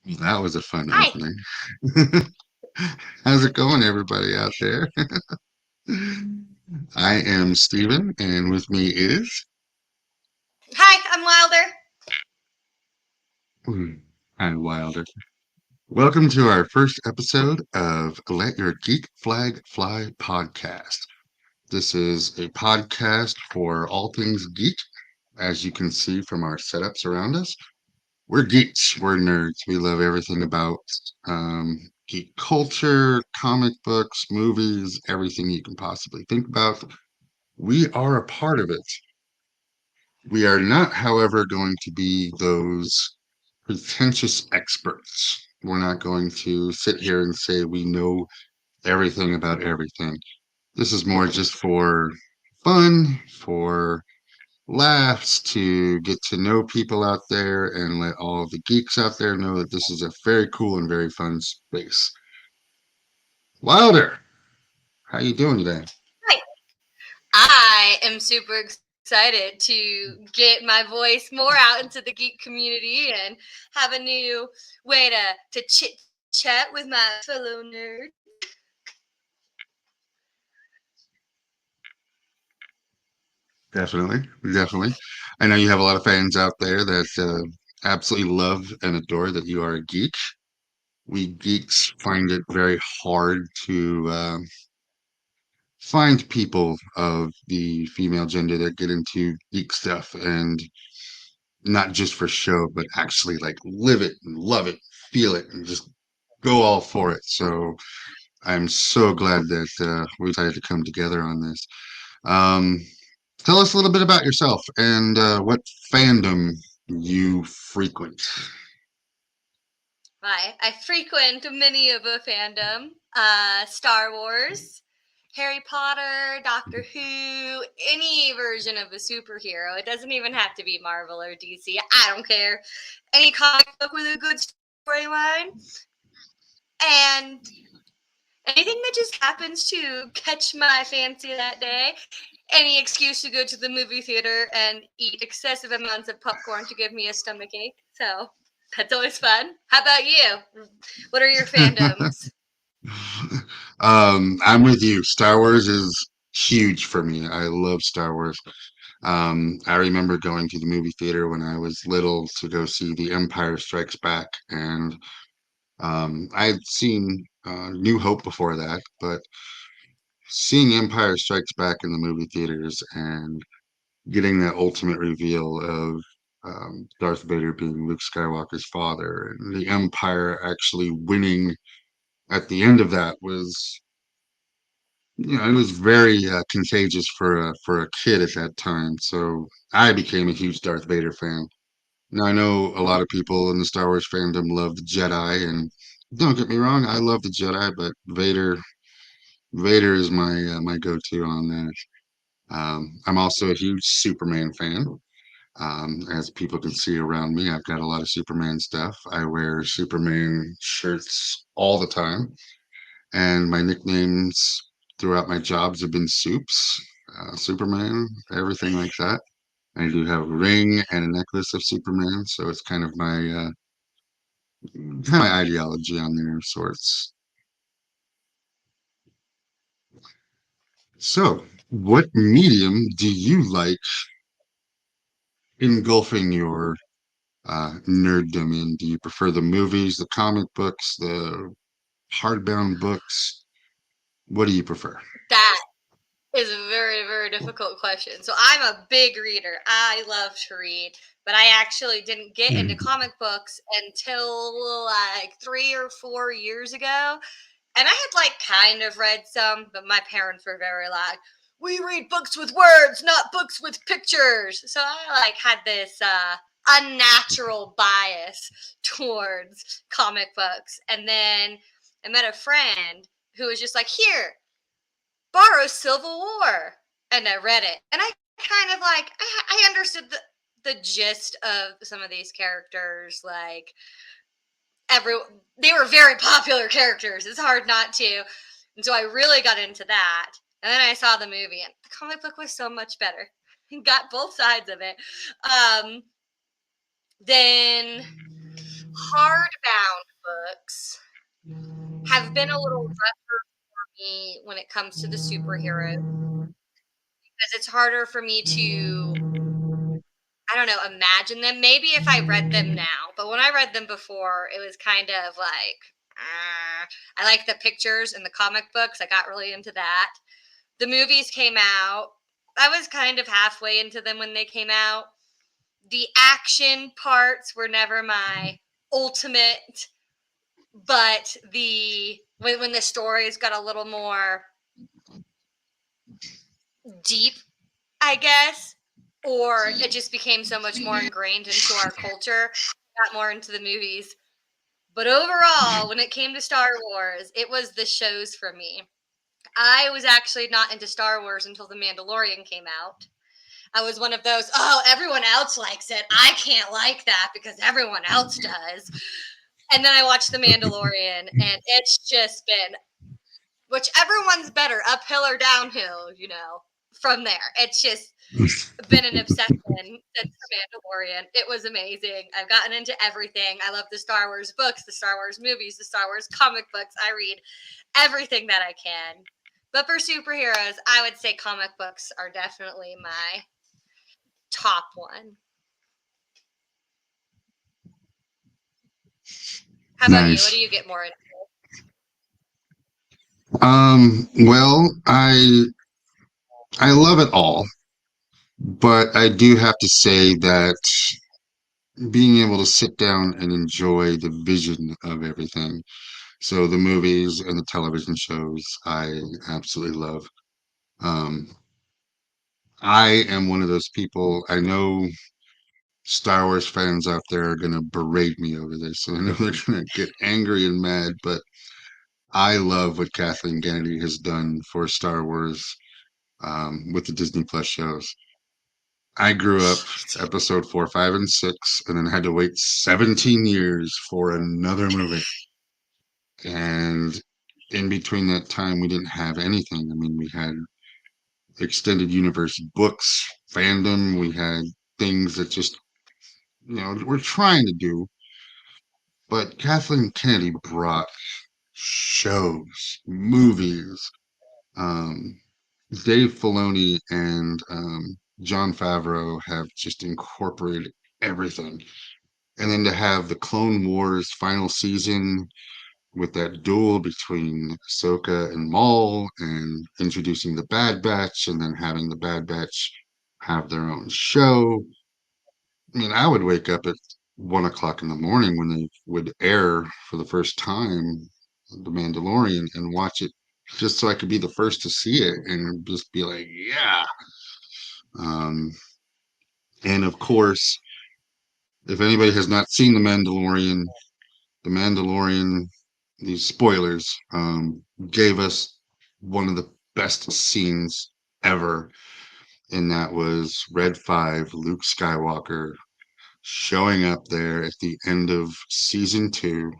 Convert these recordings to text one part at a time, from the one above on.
That was a fun Hi, opening. How's it going, everybody out there? I am Steven, and with me is. hi, I'm Wilder. Hi, Wilder. Welcome to our first episode of Let Your Geek Flag Fly podcast. This is a podcast for all things geek, as you can see from our setups around us. We're geeks, we're nerds. We love everything about geek culture, comic books, movies, everything you can possibly think about. We are a part of it. We are not, however, going to be those pretentious experts. We're not going to sit here and say we know everything about everything. This is more just for fun, for laughs, to get to know people out there and let all of the geeks out there know that this is a very cool and very fun space. Wilder, how you doing today? Hi. I am super excited to get my voice more out into the geek community and have a new way to chit chat with my fellow nerd. Definitely, definitely. I know you have a lot of fans out there that absolutely love and adore that you are a geek. We geeks find it very hard to find people of the female gender that get into geek stuff and not just for show, but actually like live it and love it, feel it, and just go all for it. So I'm so glad that we decided to come together on this. Um, Tell us a little bit about yourself and what fandom you frequent. I frequent many of a fandom. Star Wars, Harry Potter, Doctor Who, any version of a superhero. It doesn't even have to be Marvel or DC. I don't care. Any comic book with a good storyline. And anything that just happens to catch my fancy that day, any excuse to go to the movie theater and eat excessive amounts of popcorn to give me a stomach ache. So that's always fun. How about you? What are your fandoms? I'm with you. Star Wars is huge for me. I love Star Wars. I remember going to the movie theater when I was little to go see The Empire Strikes Back, and I had seen New Hope before that, but seeing Empire Strikes Back in the movie theaters and getting that ultimate reveal of Darth Vader being Luke Skywalker's father and the Empire actually winning at the end of that was, it was very contagious for a kid at that time. So I became a huge Darth Vader fan. Now I know a lot of people in the Star Wars fandom love the Jedi, and don't get me wrong, I love the Jedi, but Vader is my go-to on that. I'm also a huge Superman fan. As people can see around me, I've got a lot of Superman stuff. I wear Superman shirts all the time, and my nicknames throughout my jobs have been Soups, Superman, everything like that. I do have a ring and a necklace of Superman, so it's kind of my ideology on there of sorts. So, what medium do you like engulfing your nerddom in? Do you prefer the movies, the comic books, the hardbound books? What do you prefer? That is a very, very difficult question. So I'm a big reader. I love to read, but I actually didn't get into Mm. comic books until like 3 or 4 years ago. And I had like kind of read some, but my parents were very like, we read books with words, not books with pictures. So I like had this unnatural bias towards comic books. And then I met a friend who was just like, here, borrow Civil War. And I read it. And I kind of like, I understood the gist of some of these characters. Like, every they were very popular characters. It's hard not to. And so I really got into that. And then I saw the movie, and the comic book was so much better. Got both sides of it. Then hardbound books have been a little rougher for me when it comes to the superheroes because it's harder for me to, I don't know, imagine them. Maybe if I read them now, but when I read them before, it was kind of like, I like the pictures in the comic books. I got really into that. The movies came out. I was kind of halfway into them when they came out. The action parts were never my ultimate, but when the stories got a little more deep, I guess, or it just became so much more ingrained into our culture, got more into the movies. But overall, when it came to Star Wars, it was the shows for me. I was actually not into Star Wars until The Mandalorian came out. I was one of those, oh, everyone else likes it. I can't like that because everyone else does. And then I watched The Mandalorian, and it's just been whichever one's better, uphill or downhill, from there. It's just been an obsession since The Mandalorian. It was amazing. I've gotten into everything. I love the Star Wars books, the Star Wars movies, the Star Wars comic books. I read everything that I can. But for superheroes, I would say comic books are definitely my top one. How about you? What do Nice. you get more into? Well, I love it all, but I do have to say that being able to sit down and enjoy the vision of everything. So the movies and the television shows, I absolutely love. Um, I am one of those people. I know Star Wars fans out there are going to berate me over this, so I know they're going to get angry and mad, but I love what Kathleen Kennedy has done for Star Wars with the Disney Plus shows. I grew up episode 4, 5, and 6, and then had to wait 17 years for another movie. And in between that time, we didn't have anything. I mean, we had extended universe books, fandom, we had things that just, we're trying to do. But Kathleen Kennedy brought shows, movies. Um, Dave Filoni and John Favreau have just incorporated everything. And then to have the Clone Wars final season with that duel between Ahsoka and Maul and introducing the Bad Batch and then having the Bad Batch have their own show. I mean, I would wake up at 1 o'clock in the morning when they would air for the first time The Mandalorian and watch it just so I could be the first to see it and just be like, yeah. Um, and of course, if anybody has not seen The Mandalorian, these spoilers, gave us one of the best scenes ever. And that was Red 5, Luke Skywalker showing up there at the end of season 2.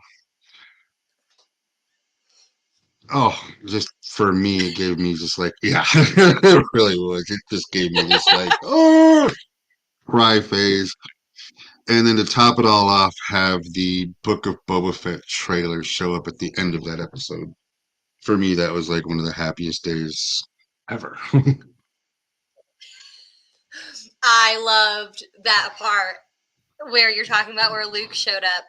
Oh, just for me, it gave me just like, yeah, it really was. It just gave me this like, oh, cry phase. And then to top it all off, have the Book of Boba Fett trailer show up at the end of that episode. For me, that was like one of the happiest days ever. I loved that part where you're talking about where Luke showed up.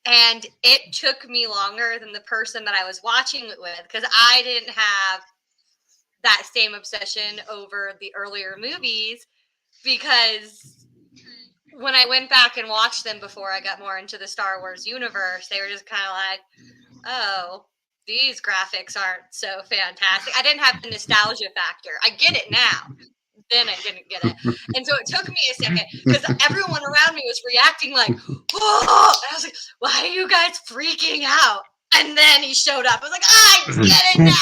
And it took me longer than the person that I was watching it with because I didn't have that same obsession over the earlier movies because when I went back and watched them before I got more into the Star Wars universe, they were just kind of like, oh, these graphics aren't so fantastic. I didn't have the nostalgia factor. I get it now. Then I didn't get it. And so it took me a second because everyone around me was reacting like, oh, and I was like, why are you guys freaking out? And then he showed up. I was like, I get it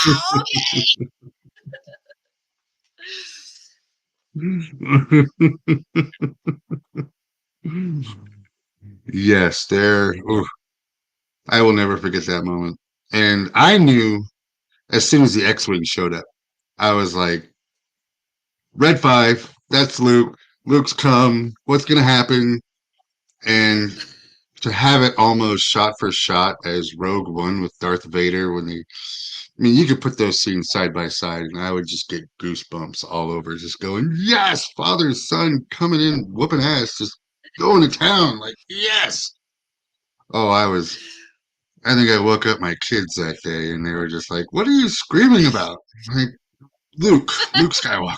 now. Yes, there. Oof, I will never forget that moment. And I knew as soon as the X-Wing showed up, I was like, Red 5, that's Luke. Luke's come. What's going to happen? And to have it almost shot for shot as Rogue One with Darth Vader when they, I mean, you could put those scenes side by side and I would just get goosebumps all over, just going, yes, father, son coming in, whooping ass, just going to town. Like, yes. Oh, I think I woke up my kids that day and they were just like, what are you screaming about? Like, Luke Skywalker.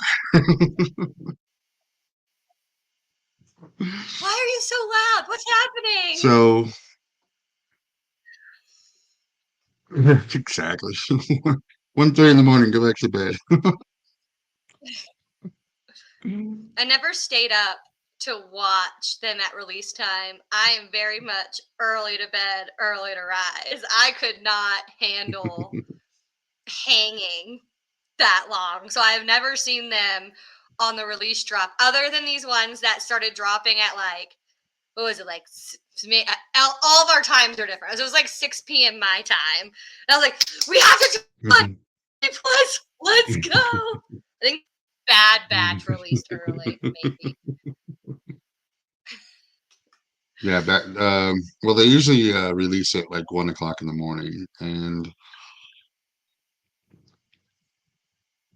Why are you so loud? What's happening? So, exactly. 1:30 in the morning, go back to bed. I never stayed up to watch them at release time. I am very much early to bed, early to rise. I could not handle hanging that long. So I've never seen them on the release drop other than these ones that started dropping at like, what was it, like all of our times are different. So it was like 6 p.m. my time. And I was like, we have to do it. Let's go. I think Bad Batch released early, maybe. Yeah, well, they usually release it like 1 o'clock in the morning. And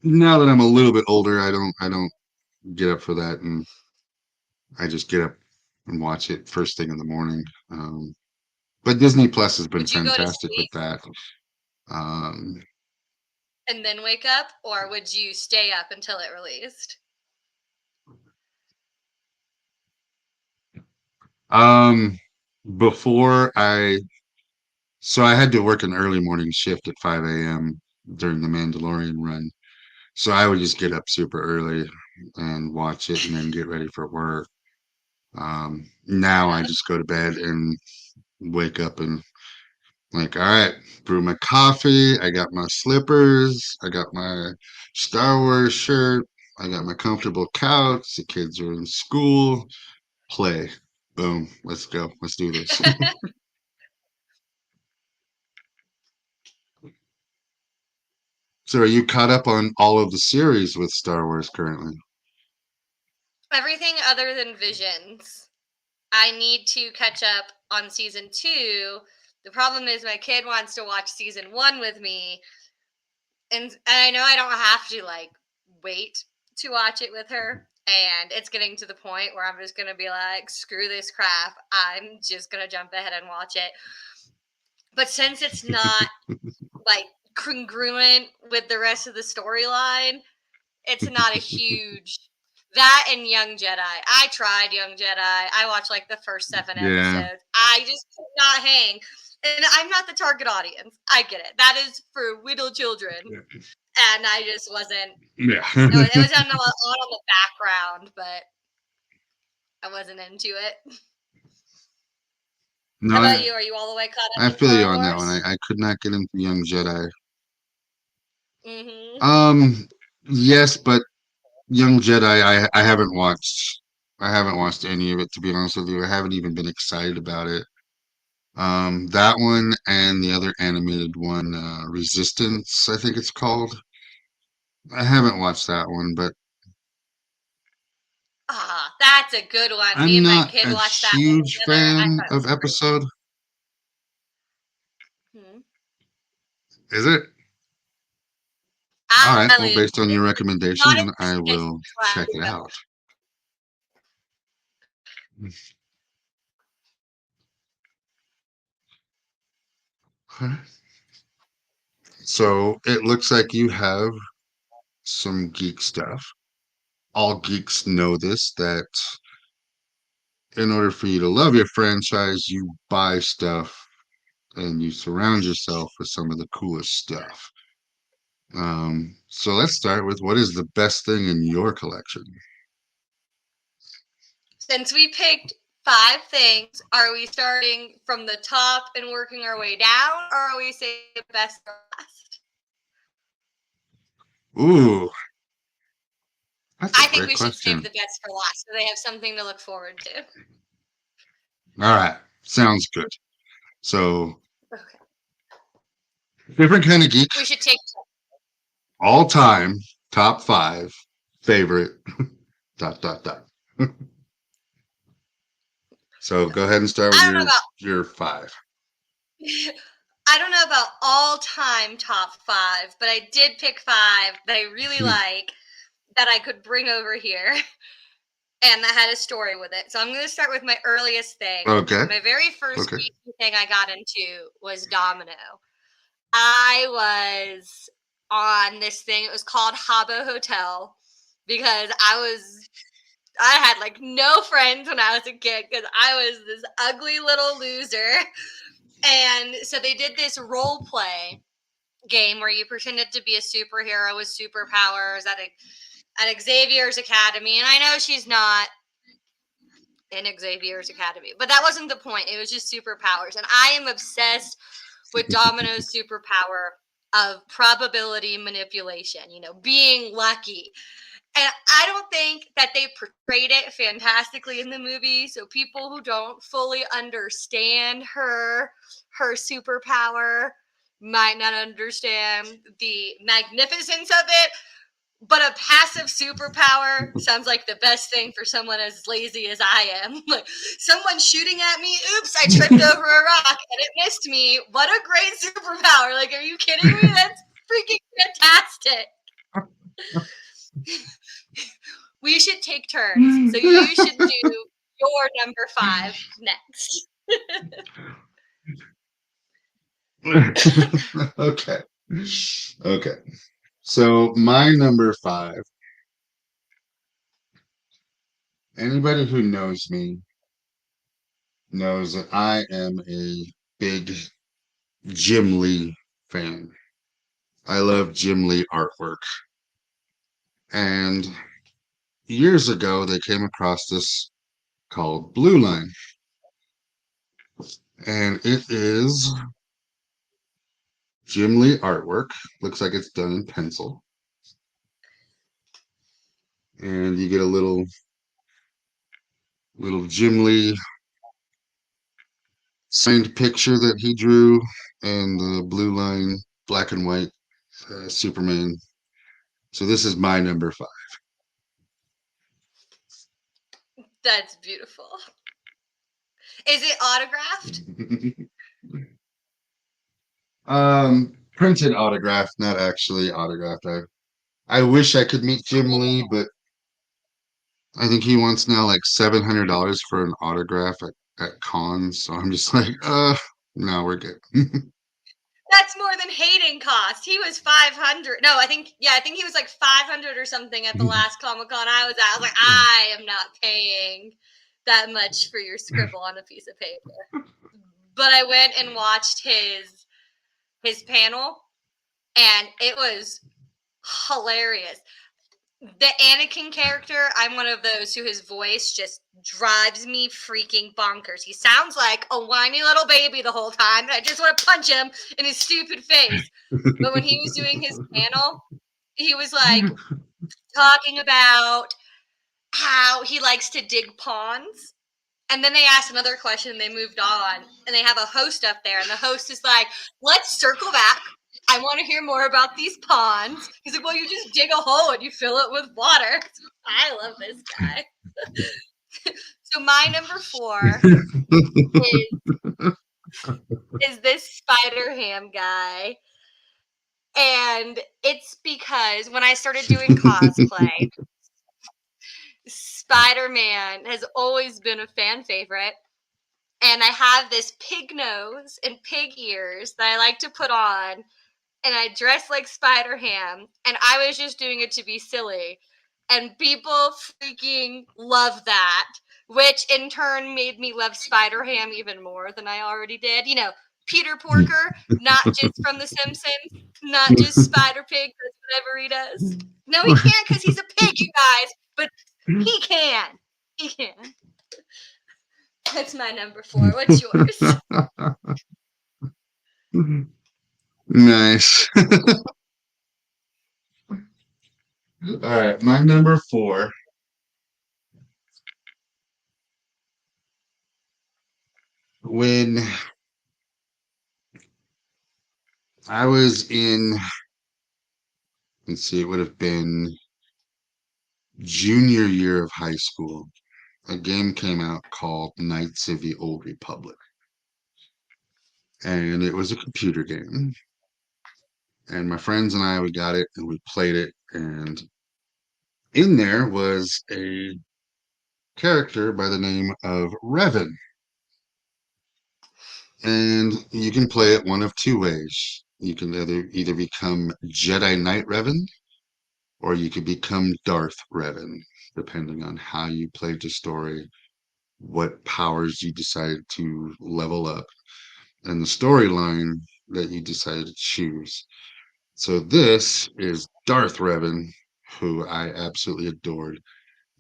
now that I'm a little bit older, I don't get up for that, and I just get up and watch it first thing in the morning. But Disney Plus has been Would you go to fantastic with sleep that. Um, and then wake up, or would you stay up until it released? um, before I, so I had to work an early morning shift at 5 a.m. during the Mandalorian run. So I would just get up super early and watch it and then get ready for work. Now I Yeah. just go to bed and wake up and like, all right, brew my coffee. I got my slippers. I got my Star Wars shirt. I got my comfortable couch. The kids are in school. Play. Boom. Let's go. Let's do this. So are you caught up on all of the series with Star Wars currently? Everything other than Visions. I need to catch up on season 2. The problem is my kid wants to watch season 1 with me, and I know I don't have to like wait to watch it with her. And it's getting to the point where I'm just gonna be like, screw this crap. I'm just gonna jump ahead and watch it. But since it's not like congruent with the rest of the storyline, it's not a huge that and Young Jedi. I tried Young Jedi. I watched like the first 7 Yeah. episodes. I just could not hang. And I'm not the target audience. I get it. That is for little children. And I just wasn't. Yeah. It was on the background, but I wasn't into it. No, How about you? Are you all the way caught up I in feel you Star on that one. Wars? I could not get into Young Jedi. Mm-hmm. Um, yes, but Young Jedi, I haven't watched. I haven't watched any of it, to be honest with you. I haven't even been excited about it. That one and the other animated one, Resistance, I think it's called. I haven't watched that one, but Ah, that's a good one. Me I'm and my not kid a watched that one huge together. I fan thought it of was great. episode. Hmm. Is it? All right. I Well, loved based on it. your Not recommendation, as I as will check it classic. out. Okay. So it looks like you have some geek stuff. All geeks know this, that in order for you to love your franchise, you buy stuff and you surround yourself with some of the coolest stuff. So let's start with what is the best thing in your collection? Since we picked 5 things, are we starting from the top and working our way down, or are we saying the best for last? Ooh, that's a I think great we should save question. the best for last so they have something to look forward to. All right, sounds good. So, Okay. different kind of geek, We should take all time, top five, favorite, dot, dot, dot. So go ahead and start with I don't know your five. about I don't know about all time top five, but I did pick five that I really like that I could bring over here and that had a story with it. So I'm going to start with my earliest thing. Okay. My very first Okay. geeky thing I got into was Domino. I was on this thing. It was called Habbo Hotel because I had like no friends when I was a kid because I was this ugly little loser. And so they did this role play game where you pretended to be a superhero with superpowers at Xavier's Academy. And I know she's not in Xavier's Academy, but that wasn't the point. It was just superpowers. And I am obsessed with Domino's superpower of probability manipulation, being lucky. And I don't think that they portrayed it fantastically in the movie. So people who don't fully understand her superpower might not understand the magnificence of it. But a passive superpower sounds like the best thing for someone as lazy as I am. Like, someone shooting at me, oops, I tripped over a rock and it missed me. What a great superpower. Like, are you kidding me? That's freaking fantastic. We should take turns. So you should do your number five next. Okay. Okay. So my number five, anybody who knows me knows that I am a big Jim Lee fan. I love Jim Lee artwork. And years ago, they came across this called Blue Line. And it is Jim Lee artwork. Looks like it's done in pencil. And you get a little Jim Lee signed picture that he drew and the Blue Line black and white Superman. So this is my number five. That's beautiful. Is it autographed? Printed autograph, not actually autographed. I wish I could meet Jim Lee, but I think he wants now like $700 for an autograph at cons. So I'm just like, no, we're good. That's more than Hayden cost. He was 500. No, I think he was like 500 or something at the last Comic Con I was at. I was like, I am not paying that much for your scribble on a piece of paper. But I went and watched his panel, and it was hilarious. The Anakin character, I'm one of those who his voice just drives me freaking bonkers. He sounds like a whiny little baby the whole time, and I just want to punch him in his stupid face. But when he was doing his panel, he was like talking about how he likes to dig ponds. And then they asked another question and they moved on. And they have a host up there, and the host is like, let's circle back. I want to hear more about these ponds. He's like, well, you just dig a hole and you fill it with water. I love this guy. So my number four is this Spider Ham guy. And it's because when I started doing cosplay, Spider-Man has always been a fan favorite. And I have this pig nose and pig ears that I like to put on, and I dress like Spider Ham, and I was just doing it to be silly. And people freaking love that, which in turn made me love Spider Ham even more than I already did. Peter Porker, not just from The Simpsons, not just Spider Pig does whatever he does. No, he can't because he's a pig, you guys, but he can. He can. That's my number four. What's yours? Nice. All right, my number four. When I was in, let's see, it would have been junior year of high school. a game came out called Knights of the Old Republic, and it was a computer game. And my friends and I, we got it and we played it. And in there was a character by the name of Revan. And you can play it one of two ways. You can either become Jedi Knight Revan, or you could become Darth Revan, depending on how you played the story, what powers you decided to level up, and the storyline that you decided to choose. So this is Darth Revan, who I absolutely adored,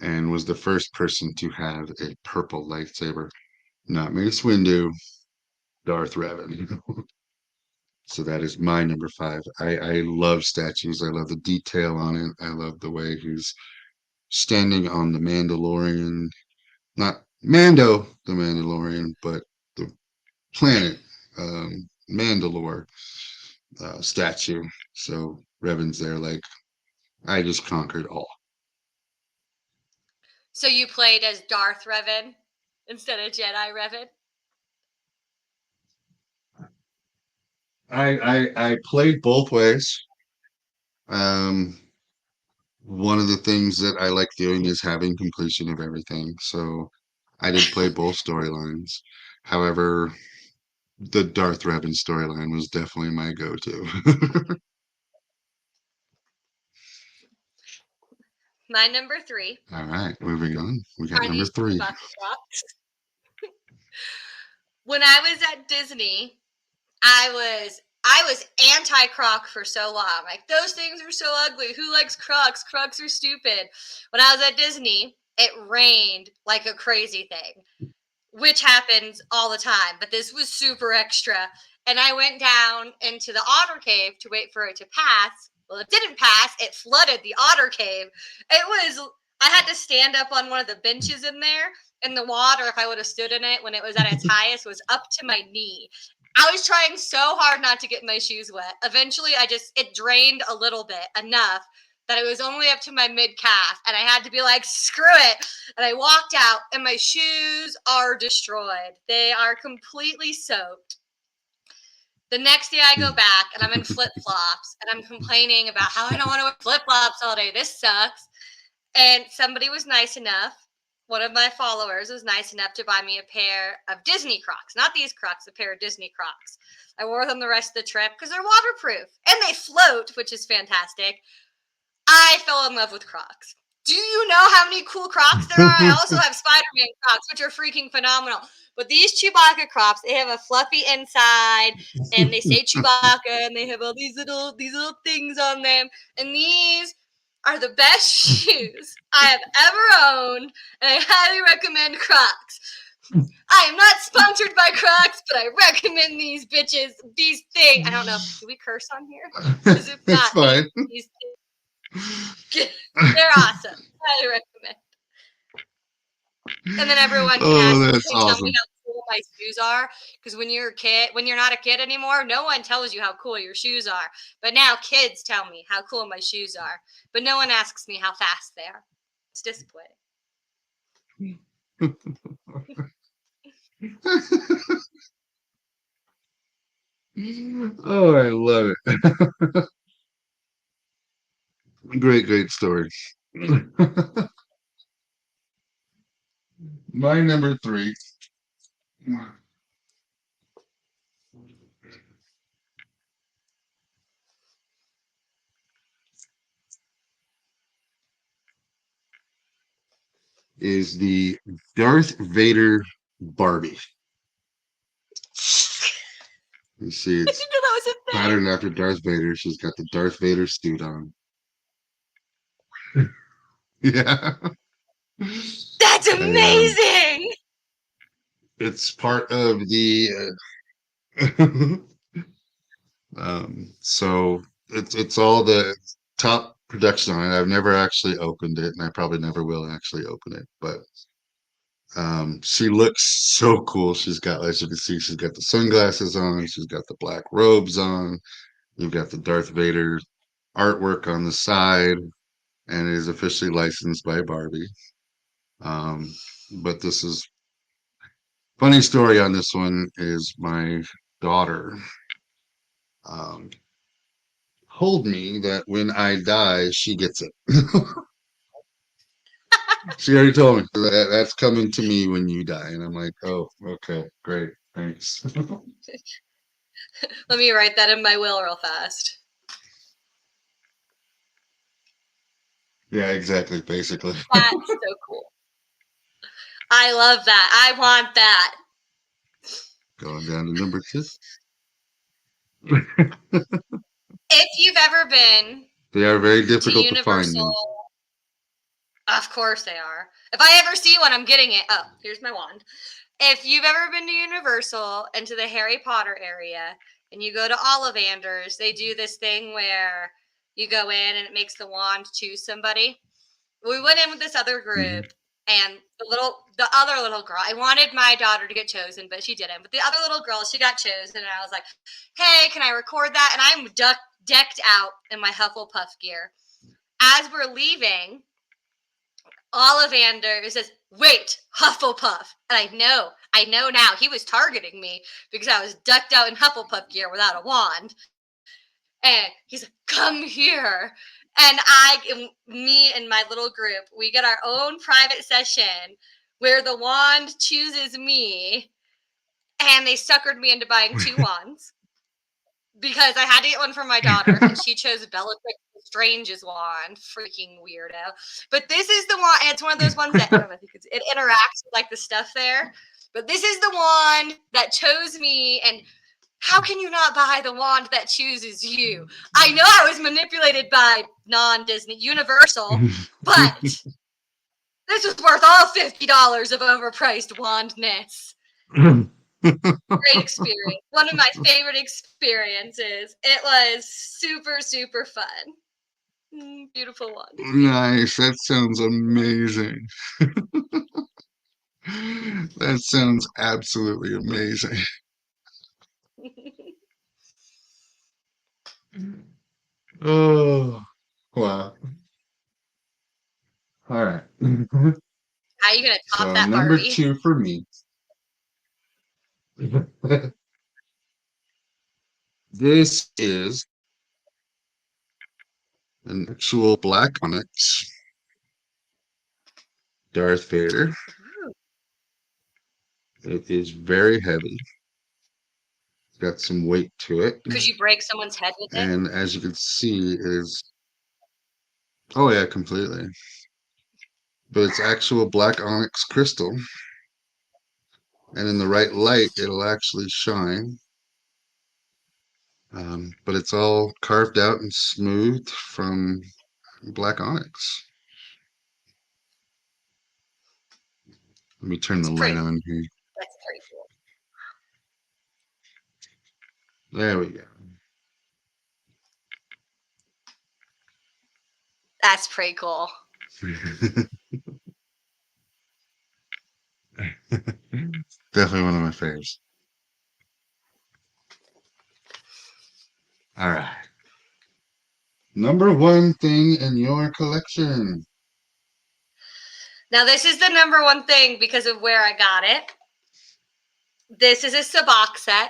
and was the first person to have a purple lightsaber. Not Mace Windu, Darth Revan. So that is my number five. I love statues. I love the detail on it. I love the way he's standing on the Mandalorian, not Mando the Mandalorian, but the planet Mandalore statue. So Revan's there, like I just conquered all. So you played as Darth Revan instead of Jedi Revan? I played both ways. Um, one of the things that I like doing is having completion of everything. So I did play both storylines. However, the Darth Revan storyline was definitely my go-to. My number three All right, moving on. We got are number these three. Chewbacca Crocs. When I was at Disney, I was anti Croc for so long. Like those things are so ugly. Who likes Crocs? Crocs are stupid. When I was at Disney, it rained like a crazy thing, which happens all the time, but this was super extra. And I went down into the otter cave to wait for it to pass. Well, it didn't pass. It flooded the otter cave. I had to stand up on one of the benches in there, and the water, if I would have stood in it when it was at its highest, was up to my knee. I was trying so hard not to get my shoes wet. Eventually, it drained a little bit, enough that it was only up to my mid calf, and I had to be like, screw it. And I walked out, and my shoes are destroyed. They are completely soaked. The next day I go back, and I'm in flip flops, and I'm complaining about how I don't want to wear flip flops all day. This sucks. And somebody was nice enough, one of my followers was nice enough to buy me a pair of Disney Crocs. Not these Crocs, a pair of Disney Crocs. I wore them the rest of the trip because they're waterproof and they float, which is fantastic. I fell in love with Crocs. Do you know how many cool Crocs there are? I also have Spider-Man Crocs, which are freaking phenomenal. But these Chewbacca Crocs, they have a fluffy inside, and they say Chewbacca, and they have all these little things on them. And these are the best shoes I have ever owned, and I highly recommend Crocs. I am not sponsored by Crocs, but I recommend these bitches, these things. I don't know. Do we curse on here? Because if It's not, fine. these they're awesome. Highly recommend. And then everyone Oh, asks, that's "Hey, tell me awesome. how cool my shoes are." Because when you're not a kid anymore, no one tells you how cool your shoes are. But now kids tell me how cool my shoes are. But no one asks me how fast they are. It's disappointing. Oh, I love it. Great, great story. My number three is the Darth Vader Barbie. You see, I it's didn't know that was a thing. patterned after Darth Vader. She's got the Darth Vader suit on. Yeah. That's And amazing. it's part of the so it's all the top production on it. I've never actually opened it, and I probably never will actually open it, but she looks so cool. She's got, as you can see, she's got the sunglasses on, she's got the black robes on, you've got the Darth Vader artwork on the side, and it is officially licensed by Barbie. But this is funny story on this one is my daughter um, told me that when I die, she gets it. She already told me that's coming to me when you die, and I'm like, oh, okay, great, thanks. Let me write that in my will real fast. Yeah, exactly. Basically, That's so cool. I love that. I want that. going down to number two. If you've ever been They are very to difficult to find Universal, them. of course they are. If I ever see one, I'm getting it. Oh, here's my wand. If you've ever been to Universal and to the Harry Potter area and you go to Ollivanders, they do this thing where you go in and it makes the wand choose somebody. We went in with this other Mhm. group and the other little girl, I wanted my daughter to get chosen, but she didn't. But the other little girl, she got chosen, and I was like, hey, can I record that? And I'm decked out in my Hufflepuff gear. As we're leaving, Ollivander says, wait, Hufflepuff. And I know now he was targeting me because I was decked out in Hufflepuff gear without a wand. And he's like, come here. And me and my little group, we get our own private session where the wand chooses me. And they suckered me into buying 2 wands because I had to get one for my daughter, and she chose Bellatrix Strange's wand. Freaking weirdo. But this is the one, it's one of those ones that, I don't know, I think it interacts with like the stuff there. But this is the wand that chose me, and how can you not buy the wand that chooses you? I know I was manipulated by non-Disney Universal, but this was worth all $50 of overpriced wandness. Great experience. One of my favorite experiences. It was super, super fun. Beautiful wand to see. Nice. That sounds amazing. That sounds absolutely amazing. Oh, wow. All right. How are you going to top So that, number Barbie? two for me. This is an actual black onyx Darth Vader. It is very heavy. It's got some weight to it. Could you break someone's head with it? And as you can see, it is, oh yeah, completely. But it's actual black onyx crystal. And in the right light, it'll actually shine. But it's all carved out and smoothed from black onyx. Let me turn It's the light pretty. on here. That's pretty cool. There we go. That's pretty cool. Definitely one of my faves. All right. Number one thing in your collection. Now, this is the number one thing because of where I got it. This is a sabacc set.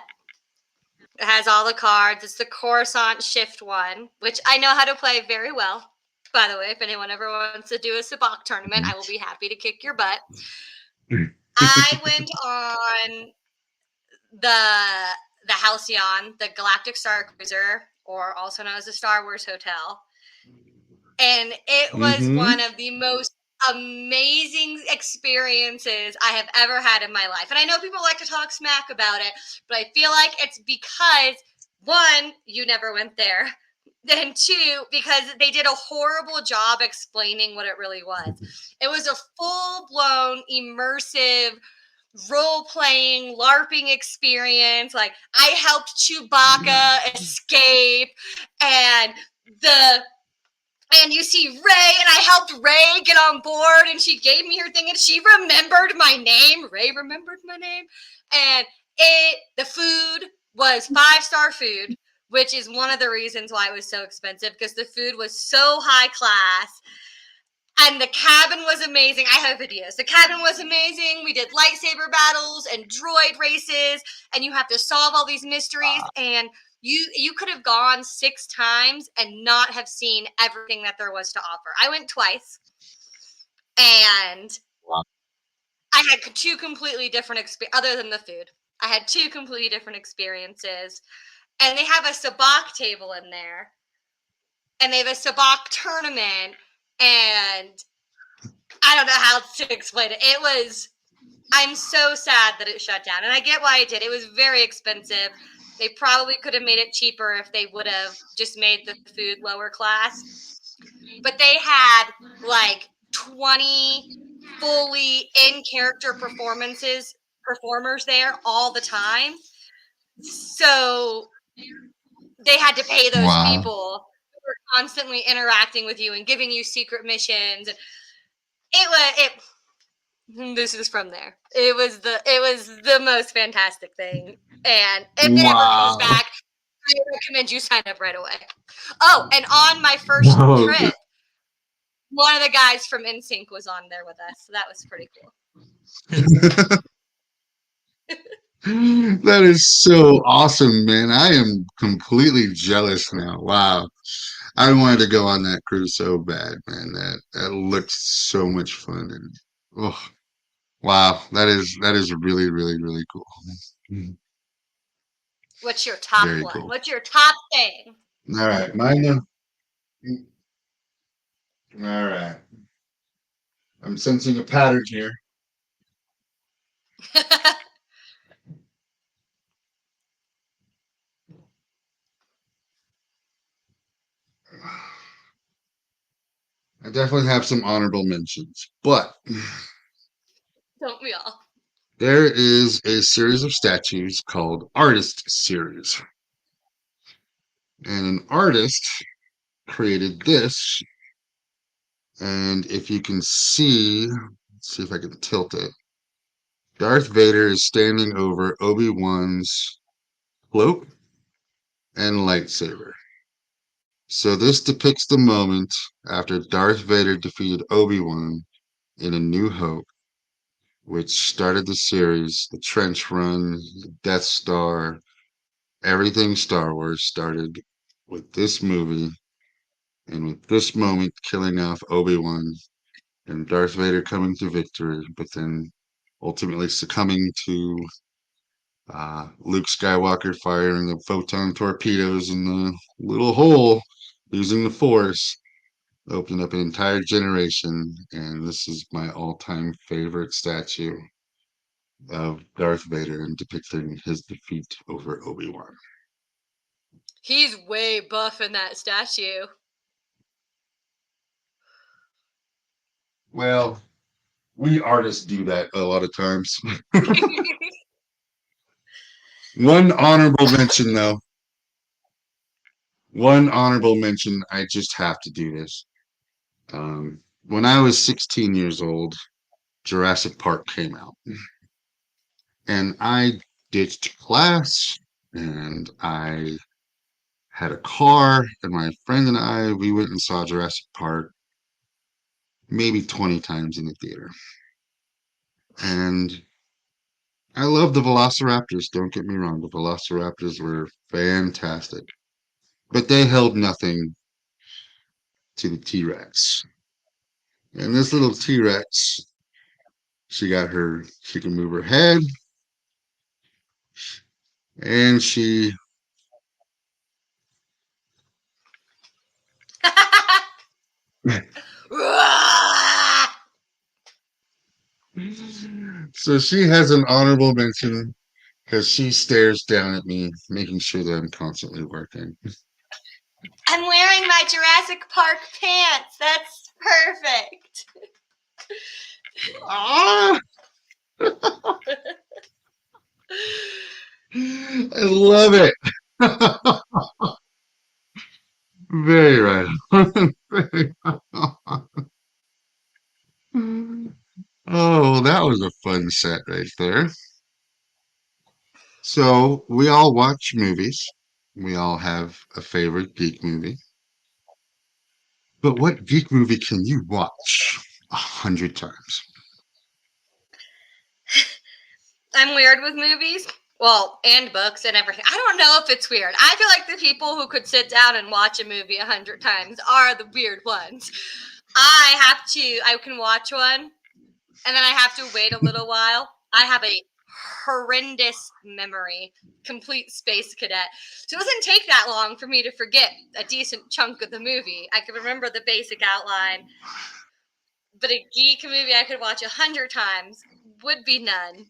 It has all the cards. It's the Coruscant Shift one, which I know how to play very well. By the way, if anyone ever wants to do a sabacc tournament, I will be happy to kick your butt. I went on the Halcyon, the Galactic Star Cruiser, or also known as the Star Wars Hotel, and it was Mm-hmm. one of the most amazing experiences I have ever had in my life. And I know people like to talk smack about it, but I feel like it's because one, you never went there. And two, because they did a horrible job explaining what it really was. It was a full-blown immersive role-playing LARPing experience. Like, I helped Chewbacca escape, and the and you see Ray, and I helped Ray get on board, and she gave me her thing, and she remembered my name. Ray remembered my name, and the food was 5-star food, which is one of the reasons why it was so expensive, because the food was so high class. And the cabin was amazing. I have videos. The cabin was amazing. We did lightsaber battles and droid races, and you have to solve all these mysteries. And you could have gone 6 times and not have seen everything that there was to offer. I went twice, and Wow. I had two completely different experiences. Other than the food, I had two completely different experiences. And they have a sabacc table in there, and they have a sabacc tournament, and I don't know how to explain it. It was. I'm so sad that it shut down, and I get why it did. It was very expensive. They probably could have made it cheaper if they would have just made the food lower class. But they had like 20 fully in character performers there all the time. So they had to pay those Wow. people who were constantly interacting with you and giving you secret missions. This is from there. It was the most fantastic thing. And if it ever comes Wow. back, I recommend you sign up right away. Oh, and on my first No. trip, one of the guys from NSYNC was on there with us. So that was pretty cool. That is so awesome, man. I am completely jealous now. Wow. I wanted to go on that cruise so bad, man. That looks so much fun. And oh, wow. That is really, really, really cool. What's your top Very one? cool. What's your top thing? All right, mine. All right. I'm sensing a pattern here. I definitely have some honorable mentions, but Don't we all? there is a series of statues called Artist Series. And an artist created this. And if you can see, let's see if I can tilt it. Darth Vader is standing over Obi-Wan's cloak and lightsaber. So this depicts the moment after Darth Vader defeated Obi-Wan in A New Hope, which started the series, the Trench Run, the Death Star, everything Star Wars started with this movie and with this moment killing off Obi-Wan and Darth Vader coming to victory, but then ultimately succumbing to Luke Skywalker firing the photon torpedoes in the little hole using the Force, opened up an entire generation. And this is my all-time favorite statue of Darth Vader and depicting his defeat over Obi-Wan. He's way buff in that statue. Well, we artists do that a lot of times. One honorable mention, though. One honorable mention. I just have to do this. When I was 16 years old, Jurassic Park came out, and I ditched class, and I had a car, and my friend and we went and saw Jurassic Park maybe 20 times in the theater. And I love the Velociraptors, don't get me wrong. The Velociraptors were fantastic, but they held nothing to the T Rex. And this little T Rex, she can move her head, and so she has an honorable mention because she stares down at me, making sure that I'm constantly working. I'm wearing my Jurassic Park pants. That's perfect. Ah, I love it. Very right. Very Oh, that was a fun set right there. So we all watch movies. We all have a favorite geek movie. But what geek movie can you watch 100 times? I'm weird with movies. Well, and books and everything. I don't know if it's weird. I feel like the people who could sit down and watch a movie 100 times are the weird ones. I can watch one and then I have to wait a little while. I have a horrendous memory, complete space cadet. So it doesn't take that long for me to forget a decent chunk of the movie. I can remember the basic outline, but a geek movie I could watch 100 times would be none.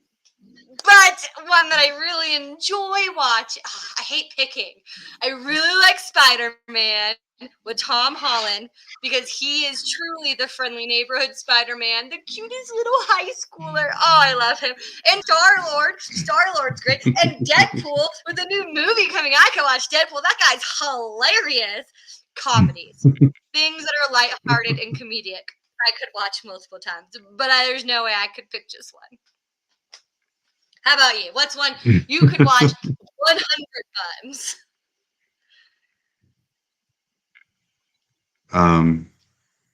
But one that I really enjoy watching, I hate picking. I really like Spider-Man with Tom Holland because he is truly the friendly neighborhood Spider-Man, the cutest little high schooler. Oh, I love him. And Star-Lord's great. And Deadpool with a new movie coming. I can watch Deadpool. That guy's hilarious. Comedies, things that are lighthearted and comedic. I could watch multiple times, but there's no way I could pick just one. How about you? What's one you could watch 100 times? Um,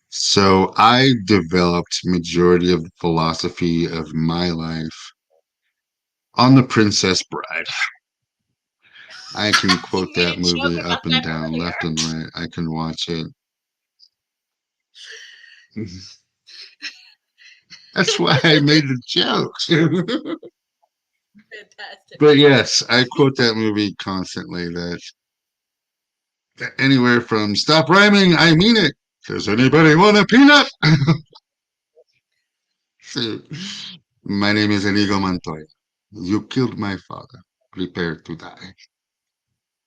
so I developed majority of the philosophy of my life on The Princess Bride. I can You quote made that a joke movie about up and that down, earlier. left and right. I can watch it. That's why I made the joke. Fantastic. But yes, I quote that movie constantly. That anywhere from "Stop rhyming, I mean it." Does anybody want a peanut? So, my name is Enigo Montoya. You killed my father. Prepare to die.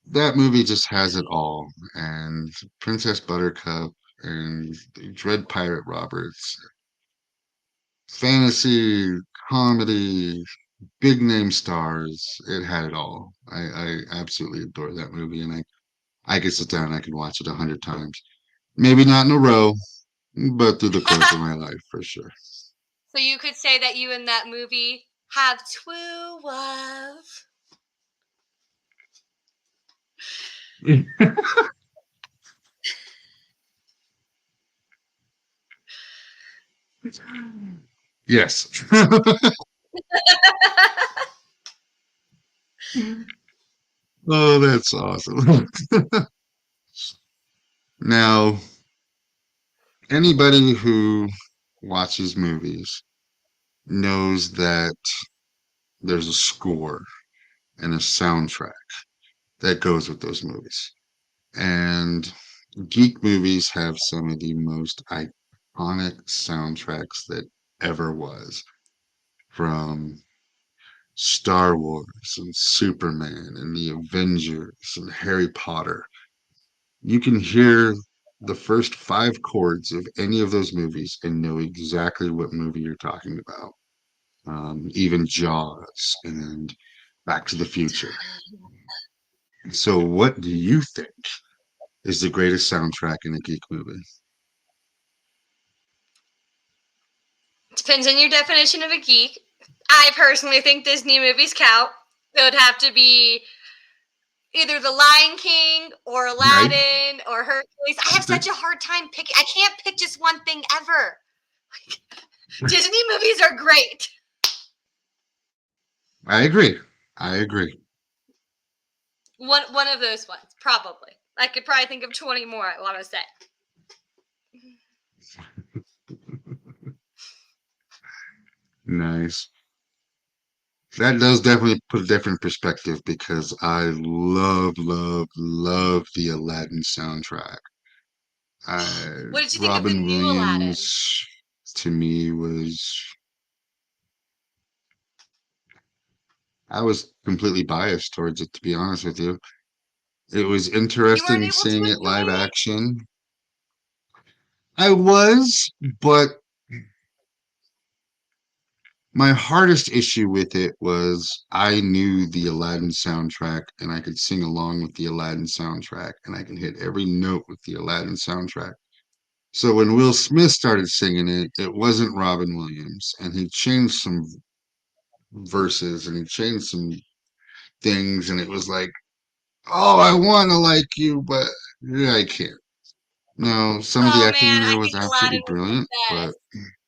That movie just has it all. And Princess Buttercup and Dread Pirate Roberts. Fantasy, comedy, big name stars. It had it all. I absolutely adore that movie. And I could sit down and I could watch it 100 times. Maybe not in a row, but through the course of my life for sure. So you could say that you in that movie have true love. Yes. Oh, that's awesome. Now, anybody who watches movies knows that there's a score and a soundtrack that goes with those movies. And geek movies have some of the most iconic soundtracks that ever was, from Star Wars and Superman and the Avengers and Harry Potter. You can hear the first five chords of any of those movies and know exactly what movie you're talking about. Even Jaws and Back to the Future. So, what do you think is the greatest soundtrack in a geek movie? Depends on your definition of a geek. I personally think Disney movies count. It would have to be either The Lion King or Right? Aladdin or Hercules. I have such a hard time picking. I can't pick just one thing ever. Disney movies are great. I agree. I agree. One of those ones, probably. I could probably think of 20 more I want to say. Nice. That does definitely put a different perspective because I love, love, love the Aladdin soundtrack. What did you think of the Robin new Aladdin? Williams to me was, I was completely biased towards it, to be honest with you. It was You weren't interesting able to seeing it live enjoy it? action. I was, but my hardest issue with it was I knew the Aladdin soundtrack and I could sing along with the Aladdin soundtrack and I can hit every note with the Aladdin soundtrack. So when Will Smith started singing it, it wasn't Robin Williams and he changed some verses and he changed some things and it was like, oh, I want to like you, but yeah, I can't. No, some of the Oh acting in man, I there was think Aladdin absolutely was the brilliant, but best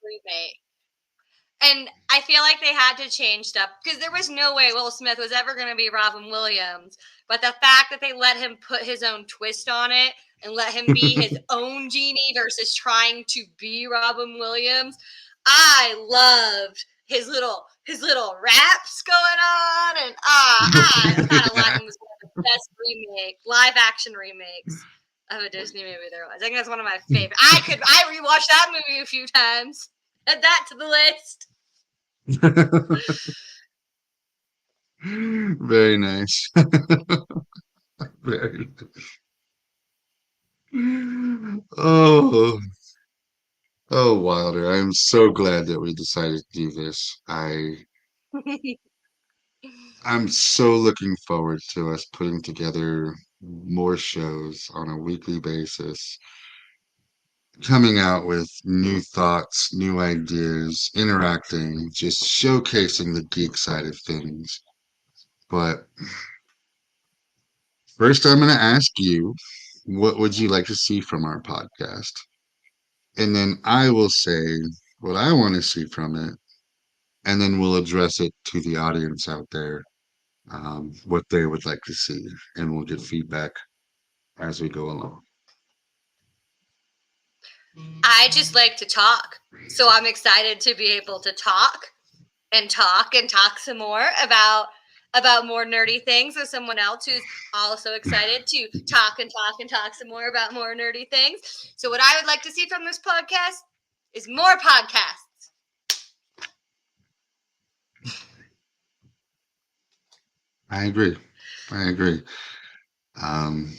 remake. And I feel like they had to change stuff because there was no way Will Smith was ever going to be Robin Williams. But the fact that they let him put his own twist on it and let him be his own genie versus trying to be Robin Williams, I loved his little raps going on, and I thought Aladdin was one of the best live action remakes of a Disney movie there was. I think that's one of my favorite. I rewatched that movie a few times. Add that to the list. very nice. Very. Oh, oh, Wilder! I'm so glad that we decided to do this. I'm so looking forward to us putting together more shows on a weekly basis, coming out with new thoughts, new ideas, interacting, just showcasing the geek side of things. But first, I'm going to ask you, what would you like to see from our podcast? And then I will say what I want to see from it, and then we'll address it to the audience out there, what they would like to see, and we'll get feedback as we go along. I just like to talk. So I'm excited to be able to talk and talk and talk some more about more nerdy things with someone else who's also excited to talk and talk and talk some more about more nerdy things. So what I would like to see from this podcast is more podcasts. I agree. I agree. Um,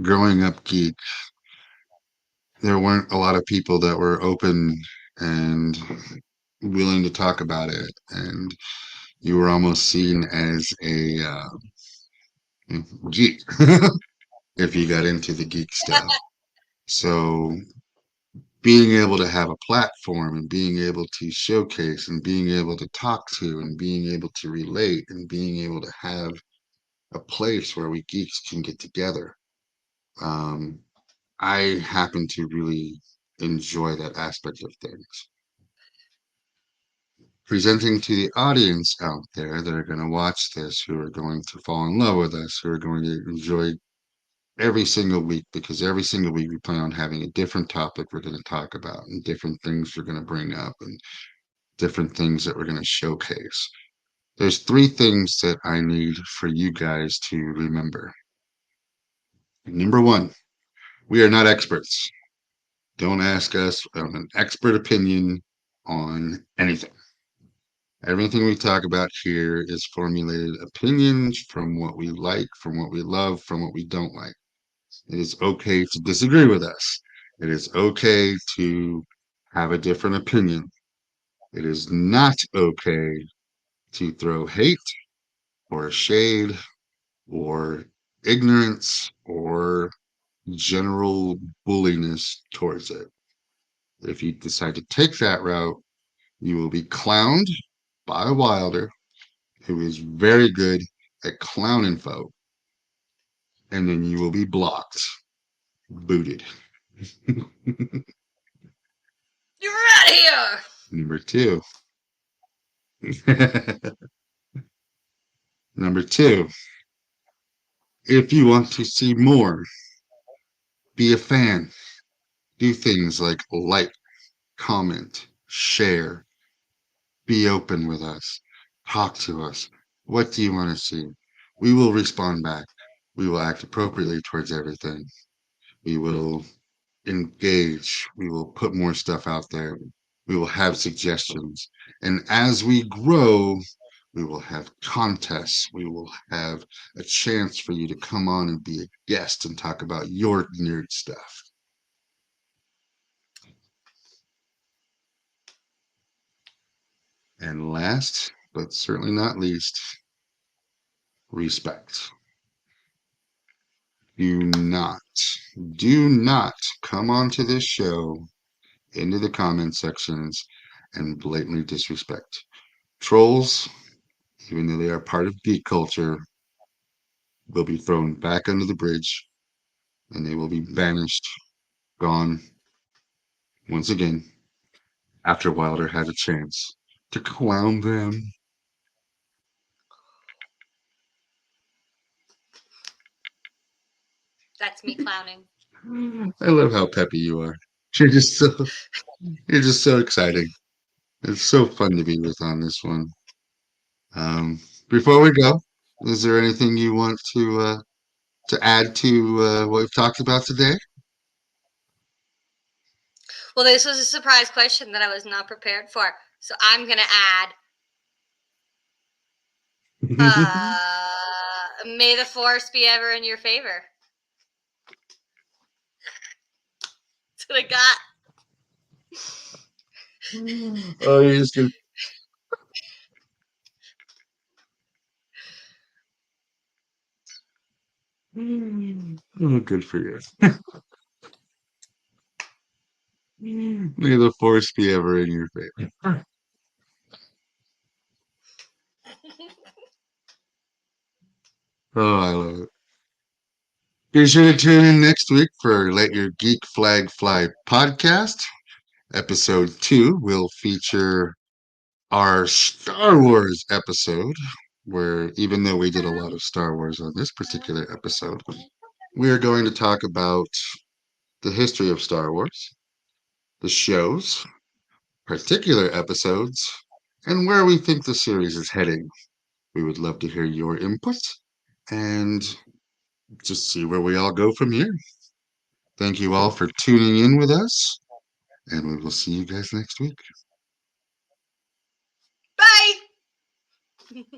growing up geek, there weren't a lot of people that were open and willing to talk about it, and you were almost seen as a geek if you got into the geek stuff. So being able to have a platform and being able to showcase and being able to talk to and being able to relate and being able to have a place where we geeks can get together. Um, I happen to really enjoy that aspect of things. Presenting to the audience out there that are going to watch this, who are going to fall in love with us, who are going to enjoy every single week, because every single week we plan on having a different topic we're going to talk about and different things we're going to bring up and different things that we're going to showcase. There's three things that I need for you guys to remember. Number one, we are not experts. Don't ask us an expert opinion on anything. Everything we talk about here is formulated opinions from what we like, from what we love, from what we don't like. It is okay to disagree with us. It is okay to have a different opinion. It is not okay to throw hate or shade or ignorance or general bulliness towards it. If you decide to take that route, you will be clowned by Wilder, who is very good at clowning folk, and then you will be blocked, booted. You're out of here. Number two. Number two, if you want to see more, be a fan. Do things like, comment, share, be open with us, talk to us. What do you want to see? We will respond back. We will act appropriately towards everything. We will engage. We will put more stuff out there. We will have suggestions. And as we grow, we will have contests. We will have a chance for you to come on and be a guest and talk about your nerd stuff. And last, but certainly not least, respect. Do not, do not come onto this show into the comment sections and blatantly disrespect. Trolls, even though they are part of geek culture, will be thrown back under the bridge and they will be banished gone once again after Wilder had a chance to clown them. That's me clowning. I love how peppy you are. You're just so you're just so exciting. It's so fun to be with on this one. Um, Before we go, is there anything you want to add to what we've talked about today? Well, this was a surprise question that I was not prepared for. So I'm going to add may the force be ever in your favor. That's what I got. Oh, you're just gonna. Oh, good for you. May the force be ever in your favor. Oh, I love it. Be sure to tune in next week for Let Your Geek Flag Fly podcast. Episode 2 will feature our Star Wars episode, where even though we did a lot of Star Wars on this particular episode, we are going to talk about the history of Star Wars, the shows, particular episodes, and where we think the series is heading. We would love to hear your input and just see where we all go from here. Thank you all for tuning in with us, and we will see you guys next week. Bye.